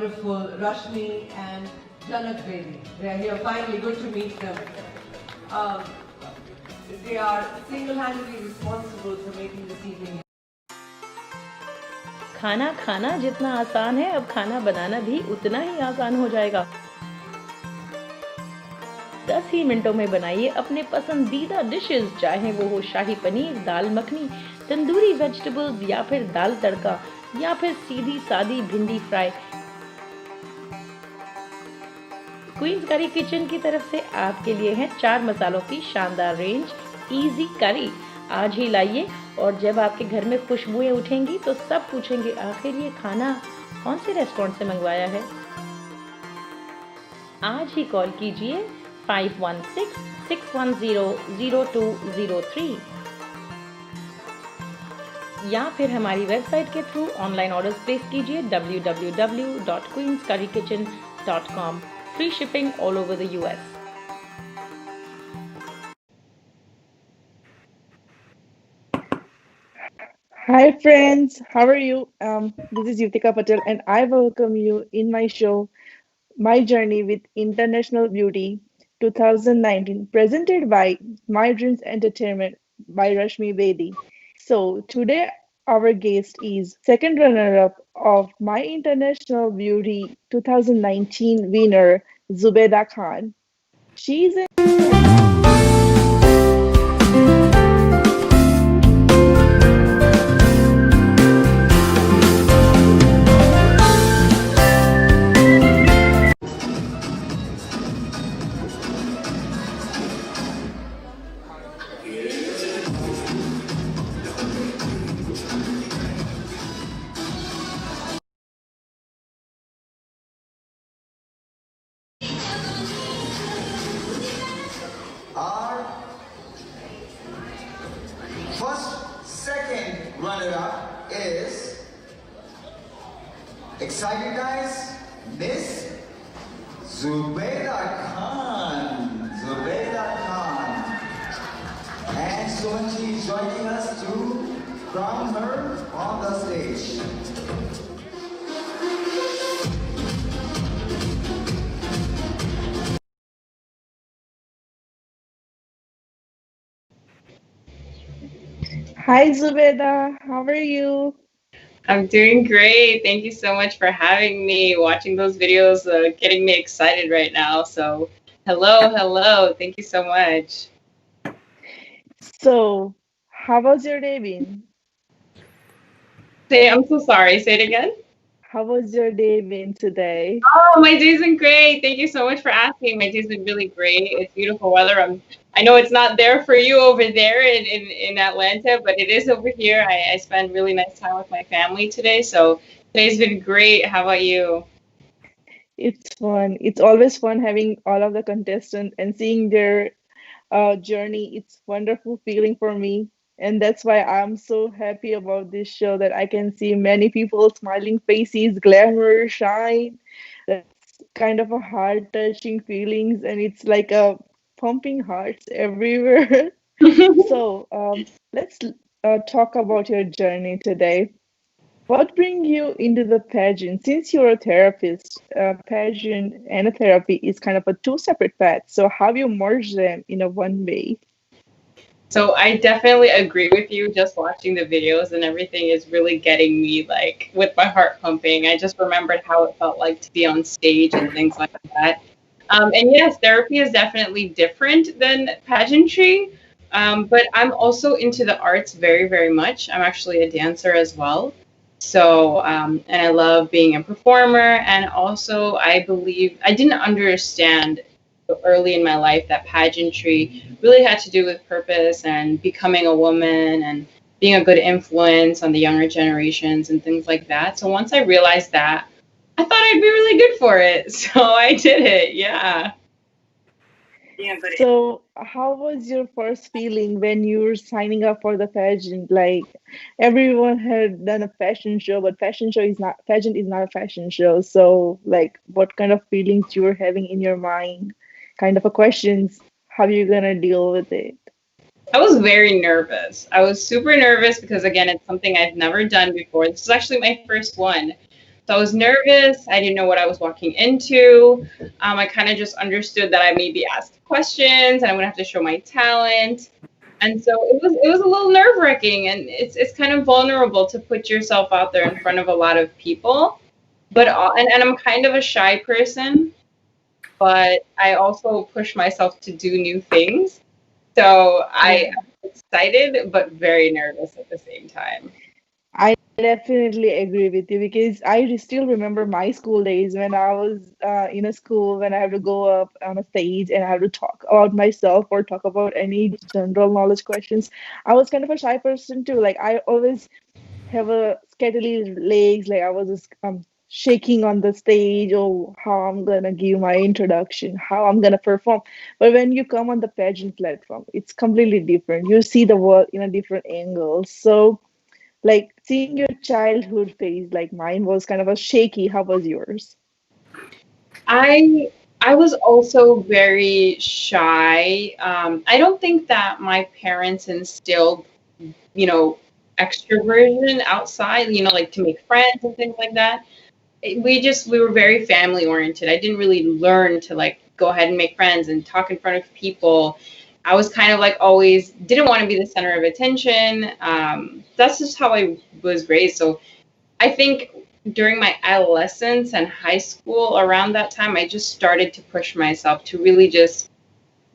wonderful Rashmi and Janak Bedi. They are here finally, good to meet them. Um, they are single-handedly responsible for making this evening. खाना खाना जितना आसान है, अब खाना बनाना भी उतना ही आसान हो जाएगा। 10 ही मिनटों में बनाइए अपने पसंदीदा डिशेस, चाहे वो हो शाही पनीर, दाल मखनी, तंदूरी वेजिटेबल्स या फिर दाल तड़का या फिर सीधी सादी भिंडी फ्राई। क्वींस करी किचन की तरफ से आपके लिए है 4 मसालों की शानदार रेंज, इजी करी। आज ही लाइए और जब आपके घर में खुशबुएं उठेंगी तो सब पूछेंगे आखिर ये खाना कौन से रेस्टोरेंट से मंगवाया है। आज ही कॉल कीजिए 5166100203 या फिर हमारी वेबसाइट के थ्रू ऑनलाइन ऑर्डर्स प्लेस कीजिए www.queenscurrykitchen.com। Free shipping all over the US। Hi friends, how are you? This is Yuthika Patel and I welcome you in my show, My Journey with International Beauty 2019, presented by My Dreams Entertainment by Rashmi Bedi. So today our guest is second runner-up of My International Beauty 2019 winner, Zubaida Khan. She's a Our second runner-up is, excited guys, Miss Zubaida Khan. Zubaida Khan. And Sonji is joining us to crown her on the stage. Hi Zubaida, how are you? I'm doing great. Thank you so much for having me. Watching those videos, getting me excited right now. So, hello. Thank you so much. So, how was your day been? I'm so sorry. Say it again. How was your day been today? Oh, my day's been great. Thank you so much for asking. My day's been really great. It's beautiful weather. I know it's not there for you over there in Atlanta, but it is over here. I spent really nice time with my family today. So today's been great. How about you? It's fun. It's always fun having all of the contestants and seeing their journey. It's wonderful feeling for me. And that's why I'm so happy about this show that I can see many people smiling faces, glamour, shine. That's kind of a heart-touching feelings, and it's like a pumping hearts everywhere. So let's talk about your journey today. What bring you into the pageant? Since you're a therapist, pageant and a therapy is kind of a two separate paths. So how you merge them in a one way? So I definitely agree with you. Just watching the videos and everything is really getting me like with my heart pumping. I just remembered how it felt like to be on stage and things like that. And yes, therapy is definitely different than pageantry. But I'm also into the arts very, very much. I'm actually a dancer as well. So, and I love being a performer. And also, I believe I didn't understand early in my life that pageantry really had to do with purpose and becoming a woman and being a good influence on the younger generations and things like that. So once I realized that, I thought I'd be really good for it. So I did it. Yeah. So how was your first feeling when you were signing up for the pageant? Like everyone had done a fashion show, but fashion show is not pageant is not a fashion show. So like what kind of feelings you were having in your mind? Kind of a questions, how you gonna deal with it? I was very nervous. I was super nervous because, again, it's something I've never done before. This is actually my first one. So I was nervous. I didn't know what I was walking into. I kind of just understood that I may be asked questions and I'm gonna have to show my talent. And so it was a little nerve wracking, and it's kind of vulnerable to put yourself out there in front of a lot of people. But and I'm kind of a shy person, but I also push myself to do new things. So Yeah. I'm excited but very nervous at the same time. I definitely agree with you because still remember my school days when I was in a school when I have to go up on a stage and I have to talk about myself or talk about any general knowledge questions. I was kind of a shy person too. Like I always have a scattily legs, like I was just shaking on the stage, or how I'm gonna give my introduction, how I'm gonna perform. But when you come on the pageant platform, it's completely different. You see the world in a different angle. So like seeing your childhood phase, like mine was kind of a shaky. How was yours? I was also very shy. I don't think that my parents instilled, you know, extroversion outside, like to make friends and things like that. We were very family oriented. I didn't really learn to like go ahead and make friends and talk in front of people. I was kind of like always didn't want to be the center of attention. That's just how I was raised. So I think during my adolescence and high school, around that time, I just started to push myself to really just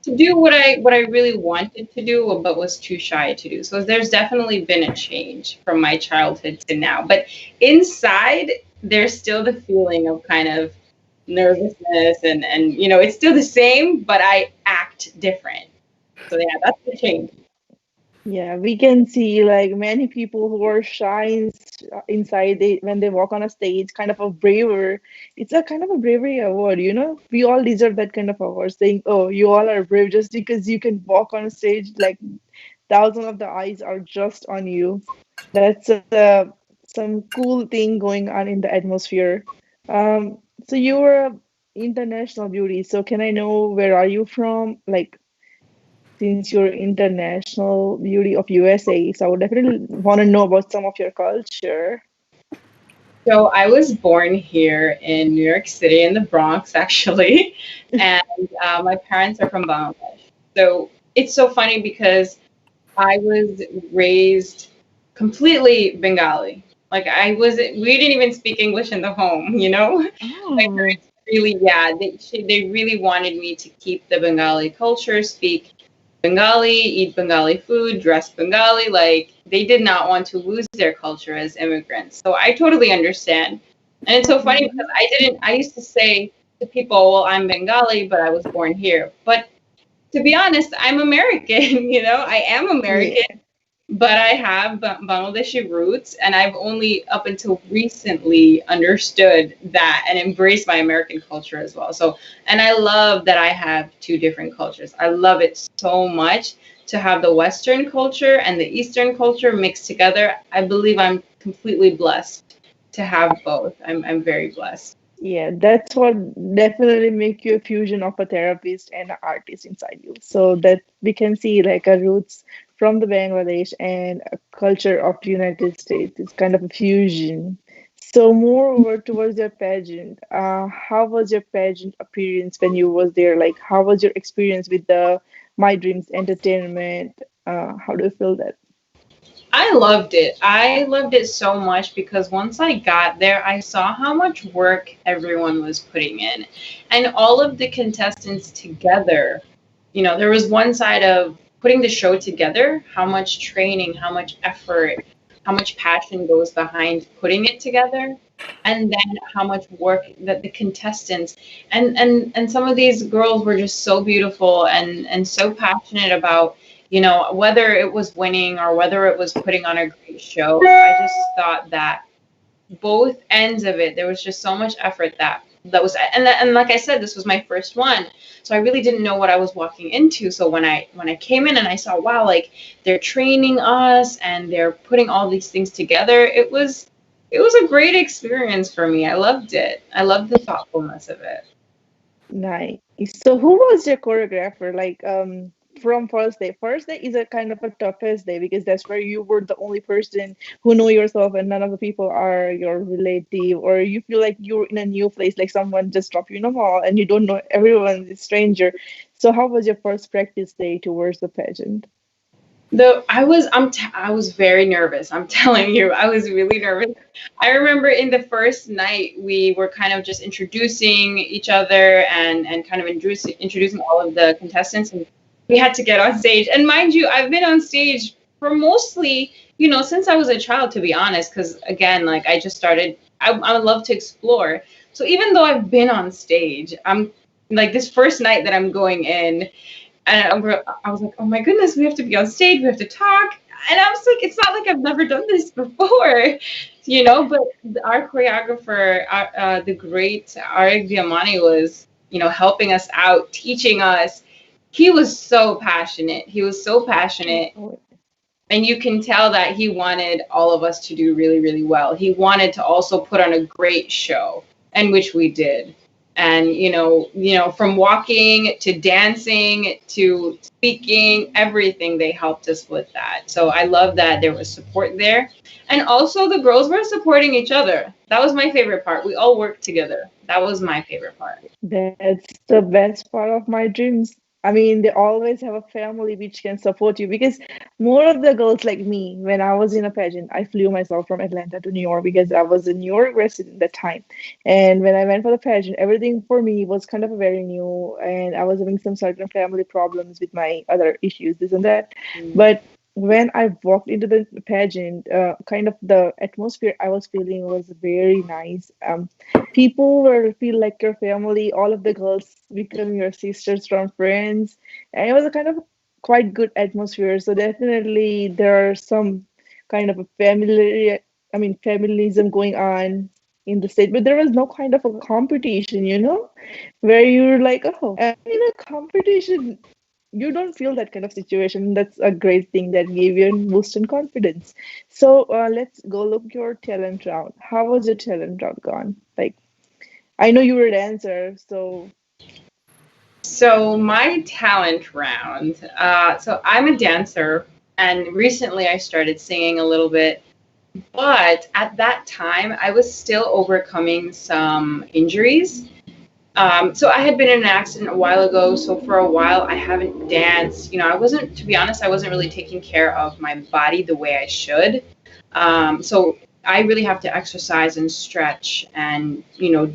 to do what I really wanted to do, but was too shy to do. So there's definitely been a change from my childhood to now. But inside, there's still the feeling of kind of nervousness and it's still the same, but I act different. So yeah, that's the change. Yeah, we can see like many people who are shy inside, they when they walk on a stage, kind of a braver. It's a kind of a bravery award, you know. We all deserve that kind of award, saying, "Oh, you all are brave just because you can walk on a stage like thousands of the eyes are just on you." That's some cool thing going on in the atmosphere. So you were a international beauty. So can I know where are you from? Like since you're international beauty of USA, so I would definitely want to know about some of your culture. So I was born here in New York City, in the Bronx, actually, and my parents are from Bangladesh. So it's so funny because I was raised completely Bengali. Like we didn't even speak English in the home, you know? My Oh, parents really, yeah, they really wanted me to keep the Bengali culture, speak Bengali, eat Bengali food, dress Bengali. Like they did not want to lose their culture as immigrants. So I totally understand. And it's so funny because mhm. I used to say to people, well, I'm Bengali, but I was born here. But to be honest, I'm American, I am Yeah, American, but I have Bangladeshi roots, and I've only up until recently understood that and embraced my American culture as well. So, and I love that I have two different cultures. I love it so much to have the Western culture and the Eastern culture mixed together. I believe I'm completely blessed to have both. I'm very blessed. yeah, that's what definitely make you a fusion of a therapist and an artist inside you. So that we can see like a roots from the Bangladesh and a culture of United States. It's kind of a fusion. So moreover towards your pageant, how was your pageant appearance when you was there? Like how was your experience with the My Dreams Entertainment? How do you feel that? I loved it. I loved it so much because once I got there, I saw how much work everyone was putting in. And all of the contestants together, there was one side of putting the show together, how much training, how much effort, how much passion goes behind putting it together. And then how much work that the contestants and some of these girls were just so beautiful and so passionate about whether it was winning or whether it was putting on a great show. I just thought that both ends of it, there was just so much effort that was, and like I said, this was my first one, so I really didn't know what I was walking into. So when I came in and I saw, wow, like they're training us and they're putting all these things together, it was a great experience for me. I loved it. I loved the thoughtfulness of it. Nice. So who was your choreographer? Like, from first day. First day is a kind of a toughest day because that's where you were the only person who know yourself and none of the people are your relative, or you feel like you're in a new place, like someone just dropped you in a mall and you don't know everyone, is stranger. So how was your first practice day towards the pageant? I was very nervous. I'm telling you, I was really nervous. I remember in the first night we were kind of just introducing each other and kind of introducing all of the contestants, and we had to get on stage. And mind you, I've been on stage for mostly, since I was a child, to be honest, because again, like I just started, I love to explore. So even though I've been on stage, I'm like this first night that I'm going in. And I was like, oh my goodness, we have to be on stage, we have to talk. And I was like, it's not like I've never done this before, but our choreographer, the great Arik Diamani was, helping us out, teaching us. He was so passionate. He was so passionate. And you can tell that he wanted all of us to do really, really well. He wanted to also put on a great show, and which we did. And from walking to dancing to speaking, everything, they helped us with that. So I love that there was support there, and also the girls were supporting each other. That was my favorite part. We all worked together. That was my favorite part. That's the best part of my dreams. I mean, they always have a family which can support you because more of the girls like me, when I was in a pageant, I flew myself from Atlanta to New York because I was a New York resident at that time. And when I went for the pageant, everything for me was kind of very new, and I was having some certain family problems with my other issues, this and that. But when I walked into the pageant, kind of the atmosphere I was feeling was very nice. People will feel like your family, all of the girls become your sisters from friends, and it was a kind of quite good atmosphere. So definitely there are some kind of a family, I mean familism going on in the state, but there was no kind of a competition, where you're like, oh, and in a competition you don't feel that kind of situation. That's a great thing that gave you a boost in confidence. So let's go look your talent round. How was your talent round gone? Like, I know you were a dancer, so So my talent round. So I'm a dancer, and recently I started singing a little bit. But at that time, I was still overcoming some injuries. So I had been in an accident a while ago. So for a while, I haven't danced. To be honest, I wasn't really taking care of my body the way I should. So I really have to exercise and stretch and,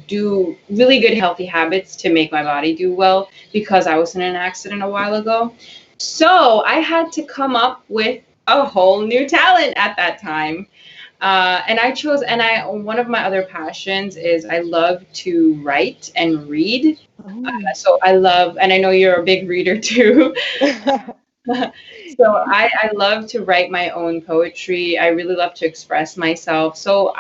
do really good healthy habits to make my body do well because I was in an accident a while ago. So I had to come up with a whole new talent at that time. And I chose, one of my other passions is I love to write and read. oh. So I love, and I know you're a big reader too. So I love to write my own poetry. I really love to express myself. So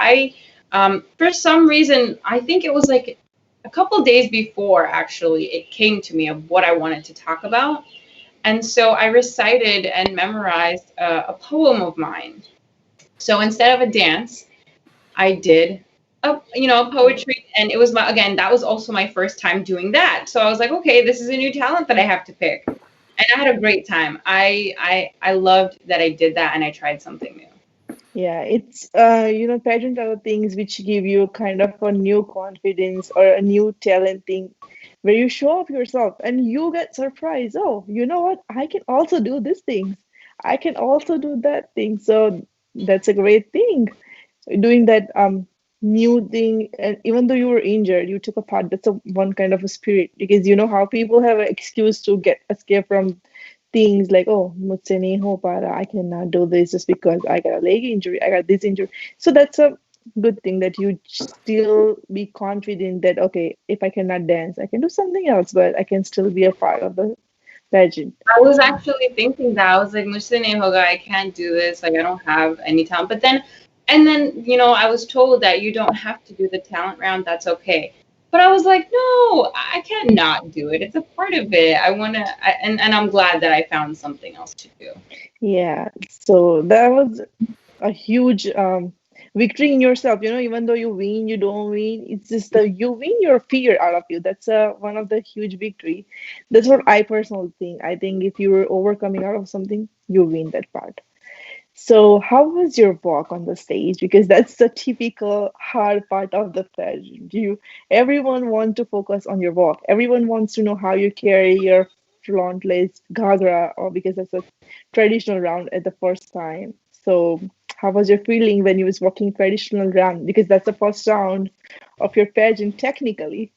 for some reason, I think it was like a couple days before, actually, it came to me of what I wanted to talk about. And so I recited and memorized a poem of mine. So instead of a dance, I did a poetry, and it was that was also my first time doing that. So I was like, okay, this is a new talent that I have to pick. And I had a great time. I loved that I did that and I tried something new. Yeah, it's pageant are the things which give you kind of a new confidence or a new talent thing where you show off yourself and you get surprised. Oh, you know what? I can also do these things. I can also do that thing. So that's a great thing. Doing that new thing, and even though you were injured, you took a part. That's a one kind of a spirit because you know how people have an excuse to get escape from things like, oh, mujhse nahi ho pa raha, I cannot do this just because I got a leg injury, I got this injury. So that's a good thing that you still be confident that okay, if I cannot dance, I can do something else, but I can still be a part of the pageant. I was actually thinking that. I was like, "Mujhse nahi hoga, I can't do this. Like, I don't have any talent." But then, I was told that you don't have to do the talent round. That's okay. But I was like, no, I can't not do it. It's a part of it. And I'm glad that I found something else to do. Yeah, so that was a huge victory in yourself. Even though you win, you don't win. It's just the you win your fear out of you. That's one of the huge victory. That's what I personally think. I think if you were overcoming out of something, you win that part. So, how was your walk on the stage? Because that's the typical hard part of the pageant. Everyone wants to focus on your walk. Everyone wants to know how you carry your frontless ghagra, or because that's a traditional round at the first time. So, how was your feeling when you was walking traditional round? Because that's the first round of your pageant, technically.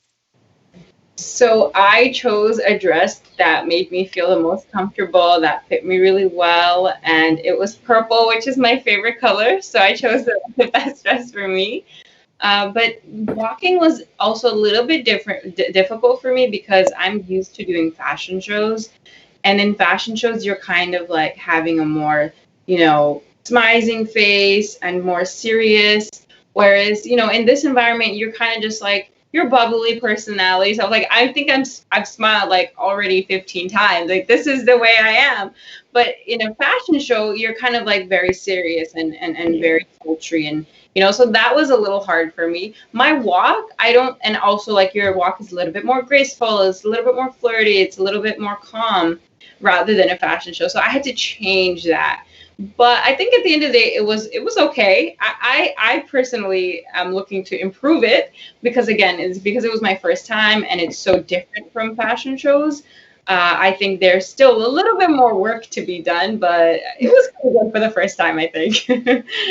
So I chose a dress that made me feel the most comfortable, that fit me really well, and it was purple, which is my favorite color. So I chose the best dress for me. But walking was also a little bit difficult for me because I'm used to doing fashion shows, and in fashion shows, you're kind of like having a more, smizing face and more serious. Whereas, in this environment, you're kind of just like your bubbly personality. So I was like, I think I've smiled like already 15 times. Like this is the way I am. But in a fashion show, you're kind of like very serious and Yeah. very sultry and so that was a little hard for me. My walk, I don't, and also like your walk is a little bit more graceful, it's a little bit more flirty, it's a little bit more calm rather than a fashion show. So I had to change that. But I think at the end of the day, it was okay. I personally am looking to improve it because again, it's because it was my first time and it's so different from fashion shows. I think there's still a little bit more work to be done, but it was pretty good for the first time, I think.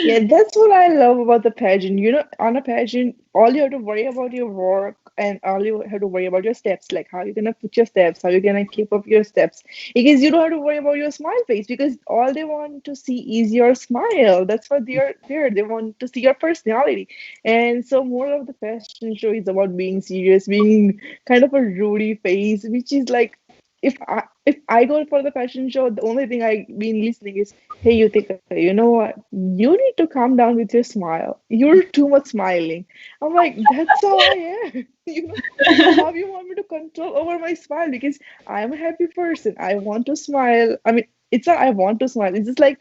Yeah, that's what I love about the pageant. On a pageant, all you have to worry about your work and all you have to worry about your steps, like how you're gonna put your steps, how you're gonna keep up your steps. Because you don't have to worry about your smile face because all they want to see is your smile. That's what they're there. They want to see your personality. And so more of the fashion show is about being serious, being kind of a ruddy face, which is like if I go for the fashion show, the only thing I been listening is, "Hey, Yuthika, you know what? You need to calm down with your smile. You're too much smiling." I'm like, that's how I am. How you want me to control over my smile? Because I'm a happy person. I want to smile. I mean, it's not I want to smile. It's just like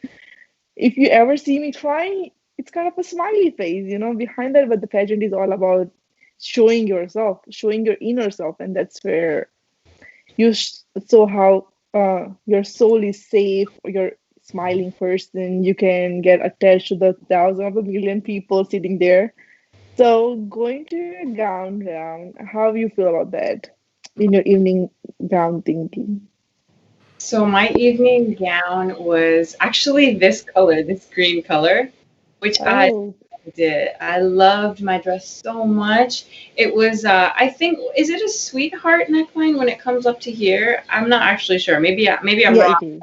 if you ever see me crying, it's kind of a smiley face, behind that. But the pageant is all about showing yourself, showing your inner self, and that's where so how your soul is safe, you're smiling person, you can get attached to the thousand of a million people sitting there. So going to your gown round, how you feel about that in your evening gown thinking? So my evening gown was actually this color, this green color, which I Oh, did. I loved my dress so much. It was, I think, is it a sweetheart neckline when it comes up to here? I'm not actually sure. Maybe I'm yeah, wrong. it is.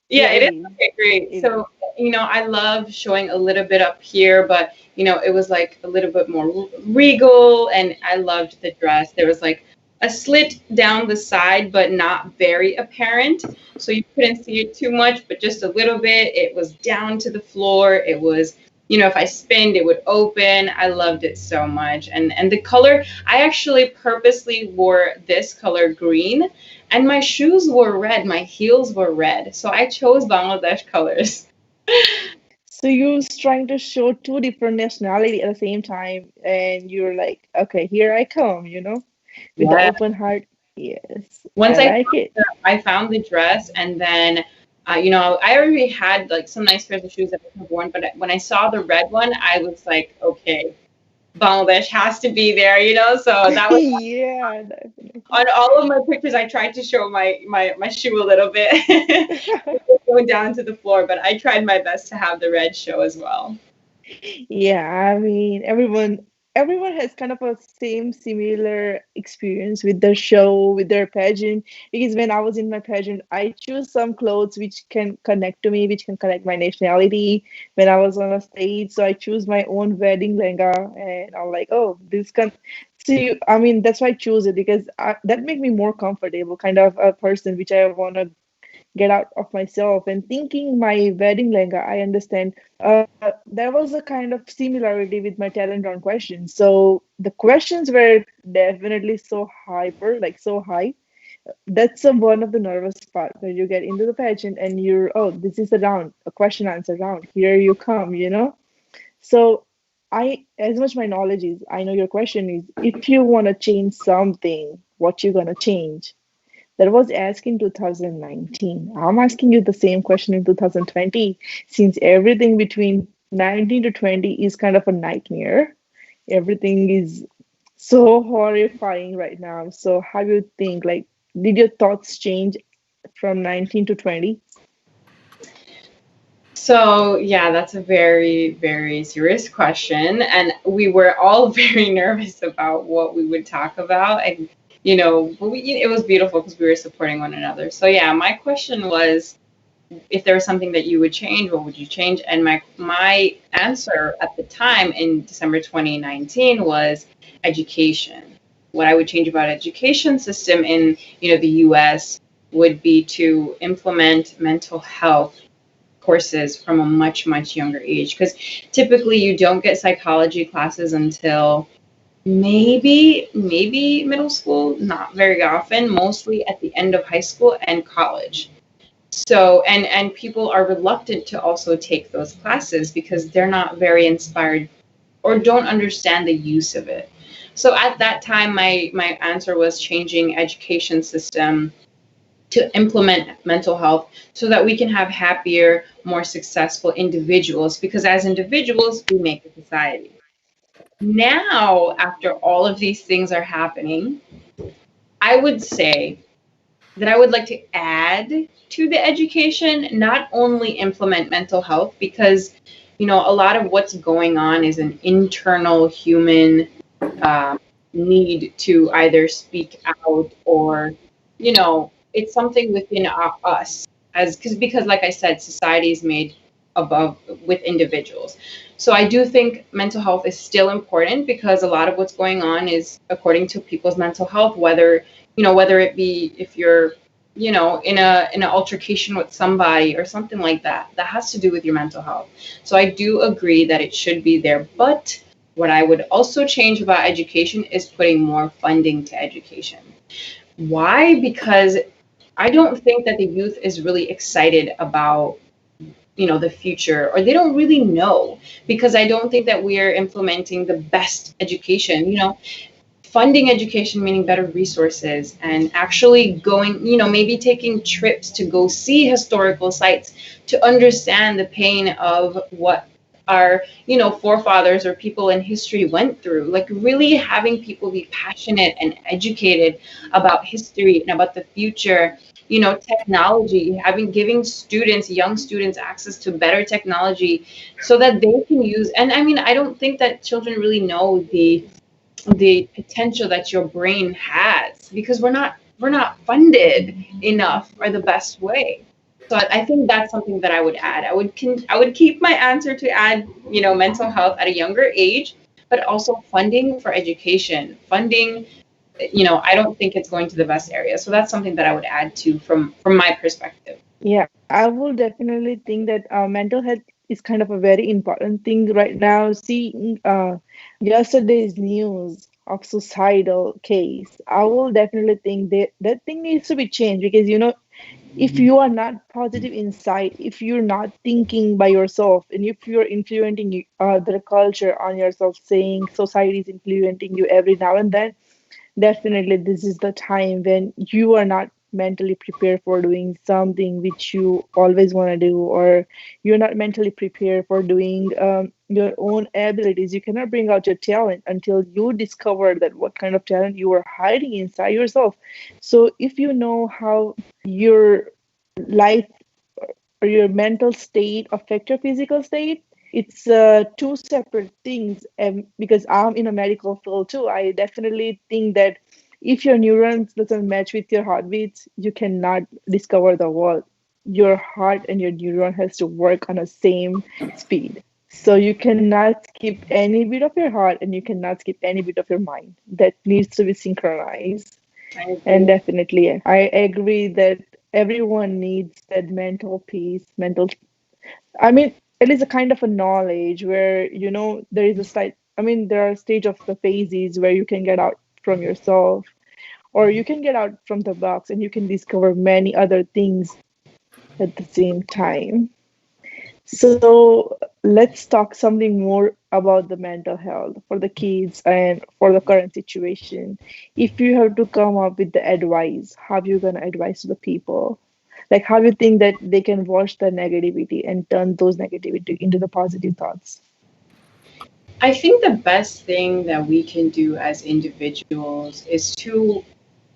Yeah, Yeah, it it is. is. Okay, great. It is. So, I love showing a little bit up here, but, it was like a little bit more regal, and I loved the dress. There was like a slit down the side, but not very apparent. So you couldn't see it too much, but just a little bit. It was down to the floor. It was, if I spinned, it would open. I loved it so much. And the color, I actually purposely wore this color green and my shoes were red, my heels were red. So I chose Bangladesh colors. So you're trying to show two different nationality at the same time, and you're like, okay, here I come, with the Yeah. open heart. Yes, Once I like it. I found the dress and then I already had like some nice pairs of shoes that I have worn, but when I saw the red one, I was like, okay, Bangladesh has to be there, So that was Yeah, definitely. on all of my pictures. I tried to show my shoe a little bit, going down to the floor, but I tried my best to have the red show as well. Yeah, I mean, everyone has kind of a same similar experience with their show, with their pageant. Because when I was in my pageant, I choose some clothes which can connect to me, which can connect my nationality. When I was on a stage, so I choose my own wedding lehenga, and I'm like, oh, this can. See, I mean, that's why I choose it because that make me more comfortable, kind of a person which I want to get out of myself. And thinking my wedding lehenga, I understand there was a kind of similarity with my talent round questions. So the questions were definitely so hyper, like so high. That's one of the nervous part where you get into the pageant and you're, oh, this is a round, a question answer round. Here you come. So as much my knowledge is, I know your question is, if you want to change something, what you gonna change? That was asked in 2019. I'm asking you the same question in 2020, since everything between 19 to 20 is kind of a nightmare. Everything is so horrifying right now. So how do you think, like, did your thoughts change from 19 to 20? So, yeah, that's a very, very serious question. And we were all very nervous about what we would talk about. And, but it was beautiful because we were supporting one another. So, yeah, my question was, if there was something that you would change, what would you change? And my answer at the time in December 2019 was education. What I would change about education system in the US would be to implement mental health courses from a much, much younger age, because typically you don't get psychology classes until maybe middle school, not very often, mostly at the end of high school and college. So, and people are reluctant to also take those classes because they're not very inspired or don't understand the use of it. So at that time, my answer was changing education system to implement mental health so that we can have happier, more successful individuals, because as individuals, we make a society. Now, after all of these things are happening, I would say that I would like to add to the education, not only implement mental health, because, a lot of what's going on is an internal human uh, need to either speak out or, it's something within us because like I said, society is made above with individuals. So I do think mental health is still important because a lot of what's going on is according to people's mental health, whether it be if you're in an altercation with somebody or something like that, that has to do with your mental health. So I do agree that it should be there. But what I would also change about education is putting more funding to education. Why? Because I don't think that the youth is really excited about the future, or they don't really know, because I don't think that we are implementing the best education. Funding education, meaning better resources, and actually going, maybe taking trips to go see historical sites to understand the pain of what our, forefathers or people in history went through. Like really having people be passionate and educated about history and about the future. Technology, giving students, young students, access to better technology so that they can use. And I mean, I don't think that children really know the potential that your brain has, because we're not funded enough or the best way. So I think that's something that I would add. I would keep my answer to add mental health at a younger age, but also funding for education. Funding, I don't think it's going to the best area. So that's something that I would add to from my perspective. Yeah, I will definitely think that mental health is kind of a very important thing right now. Seeing yesterday's news of suicidal case, I will definitely think that that thing needs to be changed, because if you are not positive inside, if you're not thinking by yourself, and if you're influencing the culture on yourself, saying society is influencing you every now and then, definitely this is the time when you are not mentally prepared for doing something which you always want to do, or you're not mentally prepared for doing your own abilities. You cannot bring out your talent until you discover that what kind of talent you are hiding inside yourself. So if you know how your life or your mental state affect your physical state, it's two separate things. And because I'm in a medical field too, I definitely think that if your neurons doesn't match with your heartbeats, you cannot discover the world. Your heart and your neuron has to work on the same speed. So you cannot skip any bit of your heart, and you cannot skip any bit of your mind. That needs to be synchronized. I And agree. definitely, I agree that everyone needs that mental peace, I mean, it is a kind of a knowledge where, there is a state, I mean, there are stage of the phases where you can get out from yourself, or you can get out from the box and you can discover many other things at the same time. So let's talk something more about the mental health for the kids and for the current situation. If you have to come up with the advice, how you gonna advise to the people? Like how you think that they can watch the negativity and turn those negativity into the positive thoughts? I think the best thing that we can do as individuals is to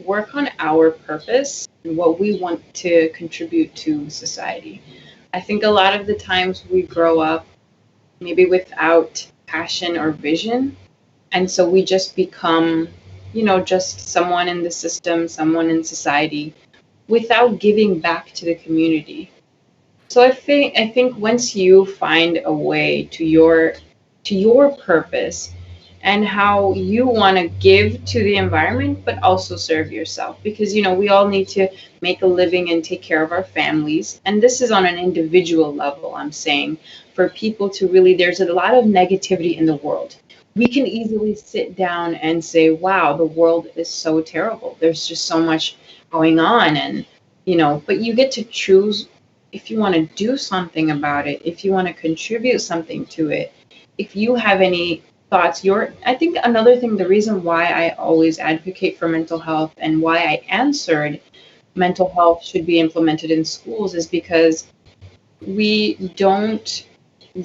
work on our purpose and what we want to contribute to society. I think a lot of the times we grow up maybe without passion or vision, and so we just become, just someone in the system, someone in society without giving back to the community. So I think once you find a way to your purpose and how you want to give to the environment but also serve yourself, because we all need to make a living and take care of our families, and this is on an individual level. I'm saying for people to really, there's a lot of negativity in the world. We can easily sit down and say, wow, the world is so terrible, there's just so much going on, and but you get to choose if you want to do something about it, if you want to contribute something to it, if you have any thoughts. I think another thing, the reason why I always advocate for mental health and why I answered mental health should be implemented in schools is because we don't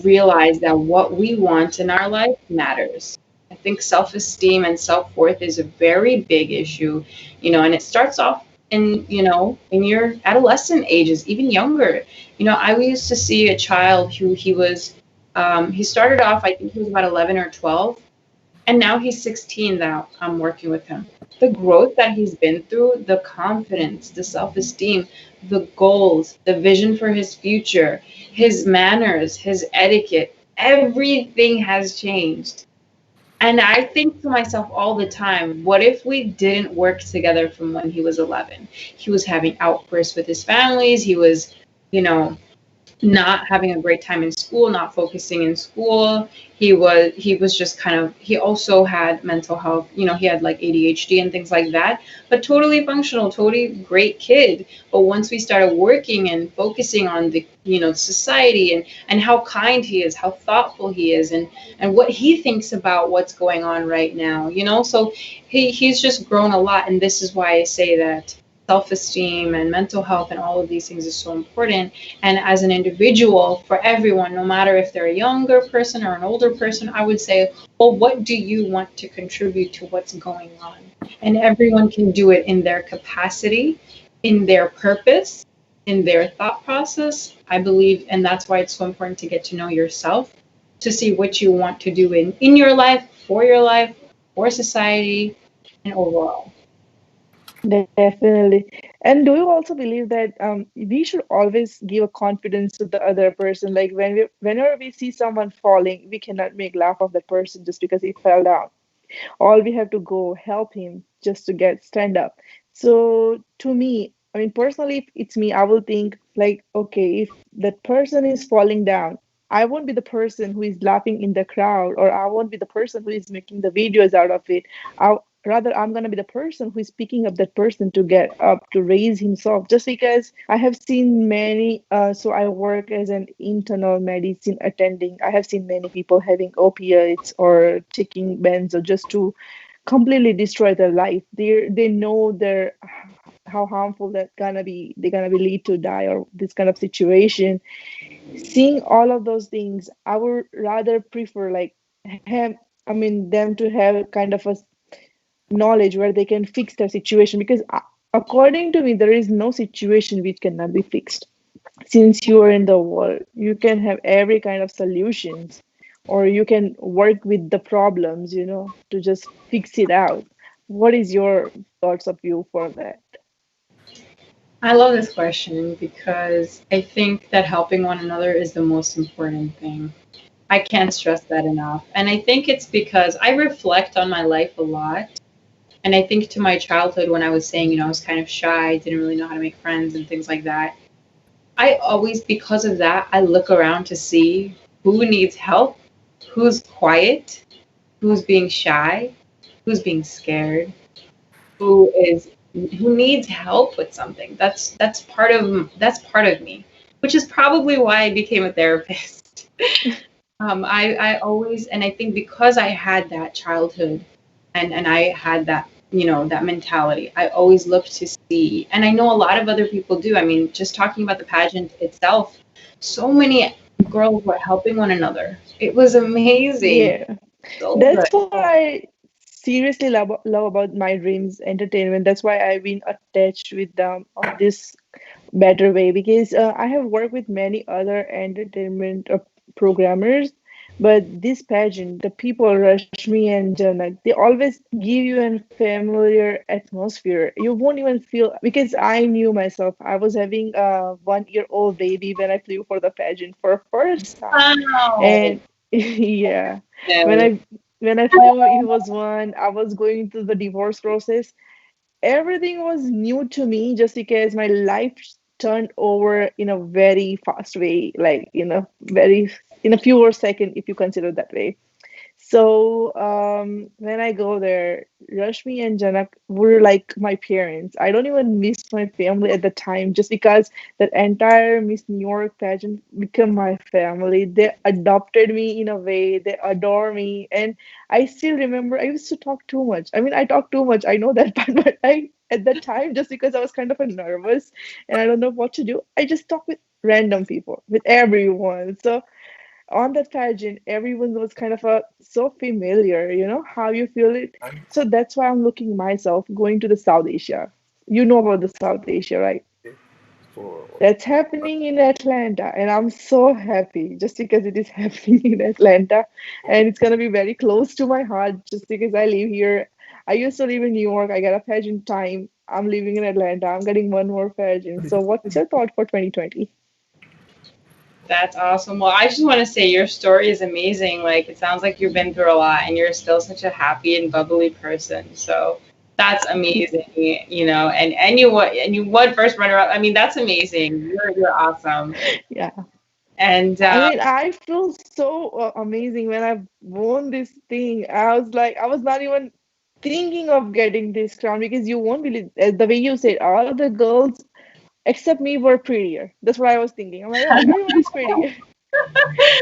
realize that what we want in our life matters. I think self-esteem and self-worth is a very big issue, and it starts off in your adolescent ages, even younger. I used to see a child who he started off, I think he was about 11 or 12, and now he's 16 that I'm working with him. The growth that he's been through, the confidence, the self esteem, the goals, the vision for his future, his manners, his etiquette, everything has changed. And I think to myself all the time, what if we didn't work together from when he was 11? He was having outbursts with his families. He was, you know, not having a great time in school, not focusing in school. He was just kind of, he also had mental health, he had like ADHD and things like that, but totally functional, totally great kid. But once we started working and focusing on the, society and how kind he is, how thoughtful he is, and what he thinks about what's going on right now, so he's just grown a lot. And this is why I say that self-esteem and mental health and all of these things is so important. And as an individual, for everyone, no matter if they're a younger person or an older person, I would say, well, what do you want to contribute to what's going on? And everyone can do it in their capacity, in their purpose, in their thought process, I believe. And that's why it's so important to get to know yourself, to see what you want to do in your life, for society, and overall. Definitely. And do you also believe that we should always give a confidence to the other person? Like whenever we see someone falling, we cannot make laugh of that person just because he fell down. All we have to go help him just to get stand up. So to me, I mean personally, if it's me, I will think like, okay, if that person is falling down, I won't be the person who is laughing in the crowd, or I won't be the person who is making the videos out of it. Rather, I'm going to be the person who is picking up that person to get up to raise himself, just because I have seen many. So I work as an internal medicine attending. I have seen many people having opiates or taking benzo just to completely destroy their life. They know their how harmful that gonna be. They're gonna be lead to die or this kind of situation. Seeing all of those things, I would rather prefer like have, I mean, them to have kind of a knowledge where they can fix their situation, because according to me there is no situation which cannot be fixed. Since you are in the world, you can have every kind of solutions, or you can work with the problems, to just fix it out. What is your thoughts of view for that? I love this question because I think that helping one another is the most important thing. I can't stress that enough. And I think it's because I reflect on my life a lot. And I think to my childhood, when I was saying, I was kind of shy, didn't really know how to make friends and things like that. I always, because of that, I look around to see who needs help, who's quiet, who's being shy, who's being scared, who needs help with something. That's part of me. which is probably why I became a therapist. I always, and I think because I had that childhood and I had that, that mentality, I always looked to see, and I know a lot of other people do. I mean, just talking about the pageant itself, so many girls were helping one another. It was amazing. Yeah. So good. That's what I seriously love about my dreams entertainment. That's why I've been attached with them on this better way because I have worked with many other entertainment programmers, but this pageant, the people Rashmi and Janak, they always give you a familiar atmosphere. You won't even feel because I knew myself. I was having a 1-year-old baby when I flew for the pageant for first time, Wow. and yeah, when No. I flew, he was one. I was going through the divorce process. Everything was new to me just because my life turned over in a very fast way, like very in a fewer second if you consider that way. So when I go there, Rashmi and Janak were like my parents. I don't even miss my family at the time just because that entire Miss New York pageant became my family. They adopted me in a way, they adore me. And I still remember I used to talk too much. I mean, I talk too much, I know that, but I, at that time, just because I was kind of a nervous and I don't know what to do, I just talk with random people, with everyone. So on that pageant, everyone was kind of a so familiar, how you feel it. So that's why I'm looking myself going to the South Asia. You know about the South Asia, right? That's happening in Atlanta, and I'm so happy just because it is happening in Atlanta, and it's gonna be very close to my heart just because I live here. I used to live in New York. I got a pageant time. I'm living in Atlanta. I'm getting one more pageant. So, what's your thought for 2020? That's awesome. Well, I just want to say your story is amazing. Like, it sounds like you've been through a lot and you're still such a happy and bubbly person. So that's amazing, and you won first runner up. I mean, that's amazing. You're awesome. Yeah. And I mean, I feel so amazing when I won this thing. I was like, I was not even thinking of getting this crown because you won't believe the way you said all of the girls except me were prettier. That's what I was thinking. I'm like, oh, everyone is prettier.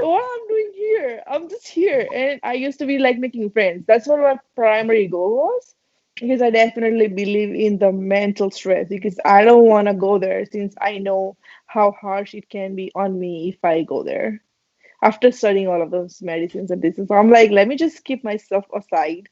What I'm doing here? I'm just here. And I used to be like making friends. That's what my primary goal was. Because I definitely believe in the mental stress because I don't want to go there since I know how harsh it can be on me if I go there after studying all of those medicines and this. So I'm like, let me just keep myself aside.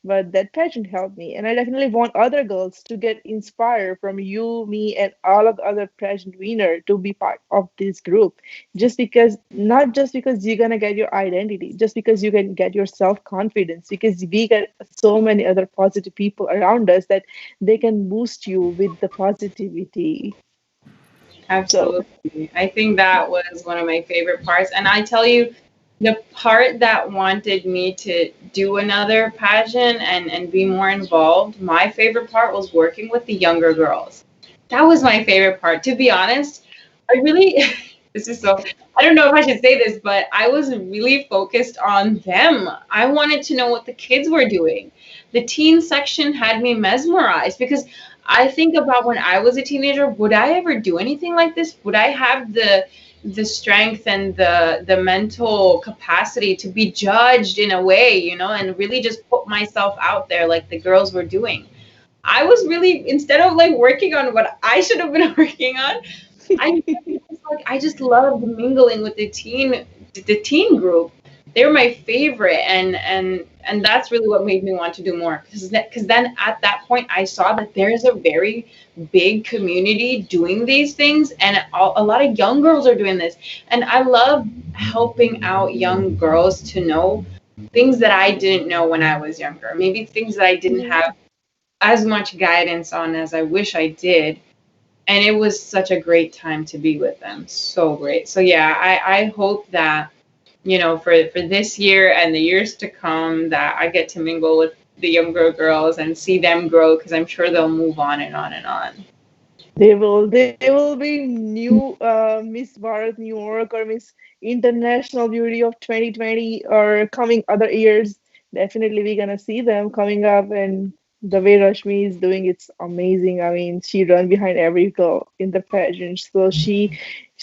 But that pageant helped me, and I definitely want other girls to get inspired from you, me, and all of the other pageant winner to be part of this group. Just because, not just because you're gonna get your identity, just because you can get your self confidence. Because we get so many other positive people around us that they can boost you with the positivity. So absolutely. I think that was one of my favorite parts. And I tell you, the part that wanted me to do another pageant and be more involved, my favorite part was working with the younger girls. That was my favorite part. To be honest, I really, this is so, I don't know if I should say this, but I was really focused on them. I wanted to know what the kids were doing. The teen section had me mesmerized because I think about when I was a teenager, would I ever do anything like this? Would I have the strength and the mental capacity to be judged in a way, and really just put myself out there like the girls were doing? I was really, instead of like working on what I should have been working on, I just loved mingling with the teen group. They were my favorite, and that's really what made me want to do more. Because then at that point I saw that there's a very big community doing these things, and a lot of young girls are doing this, and I love helping out young girls to know things that I didn't know when I was younger. Maybe things that I didn't yeah. have as much guidance on as I wish I did. And it was such a great time to be with them. So great. So yeah, I hope that, for this year and the years to come, that I get to mingle with the younger girls and see them grow, because I'm sure they'll move on and on and on. They will be new Miss Bharat New York or Miss International Beauty of 2020 or coming other years. Definitely we're gonna see them coming up and The way Rashmi is doing, it's amazing. I mean, she run behind every girl in the pageant. So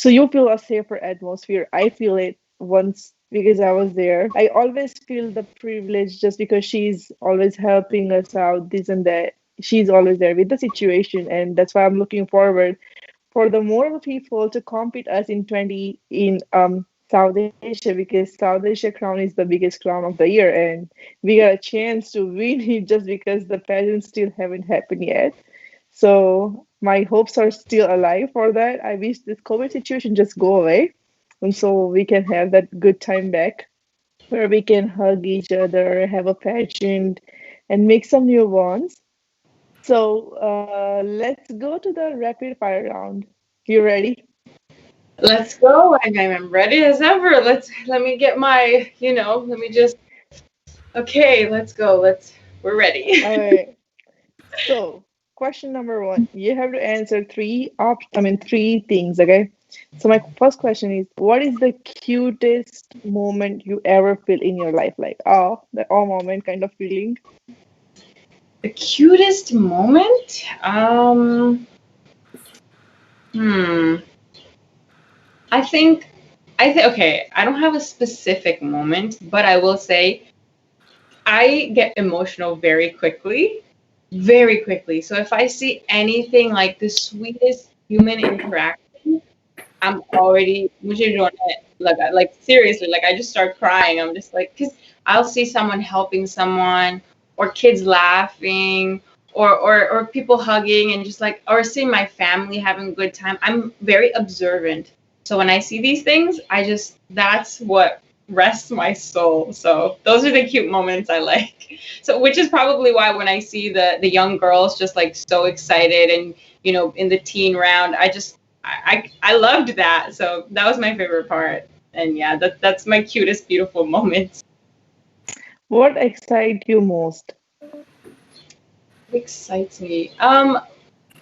you feel a safer atmosphere. I feel it once because I was there. I always feel the privilege just because she's always helping us out, this and that. She's always there with the situation, and that's why I'm looking forward for the more people to compete us in 20 in South Asia, because South Asia crown is the biggest crown of the year, and we got a chance to win it just because the pageants still haven't happened yet. So my hopes are still alive for that. I wish this COVID situation just go away, and so we can have that good time back where we can hug each other, have a pageant, and make some new bonds. So let's go to the rapid fire round. You ready? Let's go. I'm ready as ever. Let me get my, let me just okay, let's go. We're ready. All right. So, question number one, you have to answer three things, okay? So my first question is, what is the cutest moment you ever feel in your life? Like, oh, the oh moment kind of feeling. The cutest moment? Hmm. I think okay, I don't have a specific moment, but I will say I get emotional very quickly. Very quickly. So if I see anything like the sweetest human interaction, I'm already मुझे रोने लगा. Like seriously, like I just start crying. I'm just like, because I'll see someone helping someone, or kids laughing, or people hugging, and just like, or seeing my family having a good time. I'm very observant. So when I see these things, that's what rests my soul. So those are the cute moments I like. So which is probably why when I see the young girls just like so excited and in the teen round, I loved that. So that was my favorite part. And yeah, that's my cutest, beautiful moment. What excites you most? What excites me?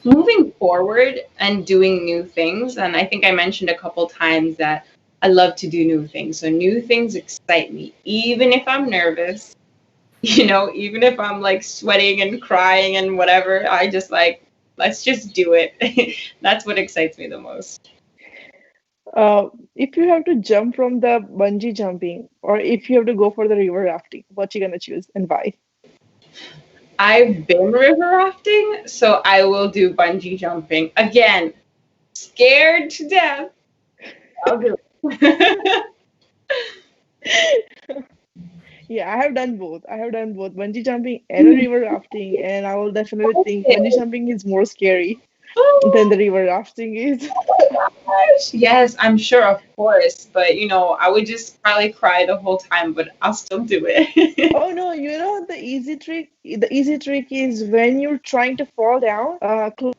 Moving forward and doing new things. And I think I mentioned a couple times that I love to do new things. So new things excite me, even if I'm nervous, even if I'm like sweating and crying and whatever. I just like, let's just do it. That's what excites me the most. If you have to jump from the bungee jumping, or if you have to go for the river rafting, what you gonna choose and why? I've been river rafting, so I will do bungee jumping. Again, scared to death. I'll do it. Yeah, I have done both. I have done both bungee jumping and a river rafting, and I will definitely think bungee jumping is more scary than the Oh river rafting is. my gosh. Yes, I'm sure, of course. But I would just probably cry the whole time, but I'll still do it. Oh no, you know the easy trick? The easy trick is when you're trying to fall down,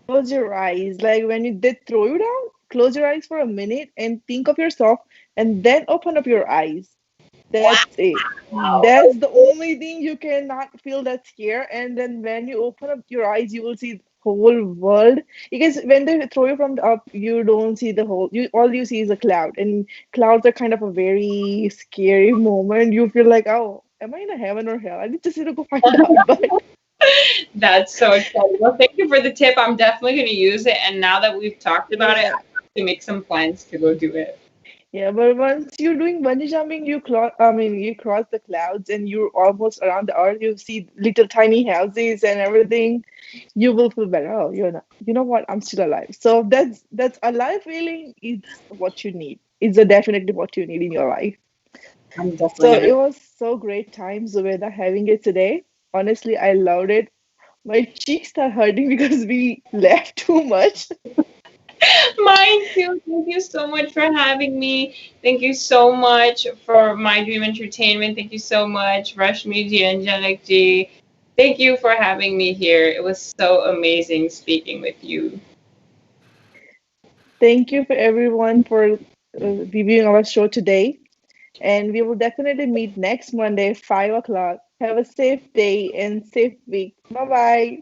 close your eyes. Like when they throw you down, close your eyes for a minute and think of yourself and then open up your eyes. That's it. That's the only thing you cannot feel that scare. And then when you open up your eyes, you will see the whole world. Because when they throw you from the up, you don't see the whole. You all you see is a cloud, and clouds are kind of a very scary moment. You feel like, oh, am I in a heaven or hell? I just need to go find out. But That's so exciting. Well, thank you for the tip. I'm definitely going to use it. And now that we've talked about it, yeah, I have to make some plans to go do it. yeah, but once you're doing bungee jumping, you cross the clouds and you're almost around the earth. You see little tiny houses and everything. You will feel better. Oh, you know what? I'm still alive. So that's alive feeling. It's what you need. It's definitely what you need in your life. I'm definitely So going it to. was so great time, Zubaida, having it today. Honestly, I loved it. My cheeks are hurting because we laughed too much. Mine too. Thank you so much for having me. Thank you so much for My Dream Entertainment. Thank you so much, Rashmi ji and Janak ji. Thank you for having me here. It was so amazing speaking with you. Thank you for everyone for reviewing our show today. And we will definitely meet next Monday, 5 o'clock. Have a safe day and safe week. Bye bye.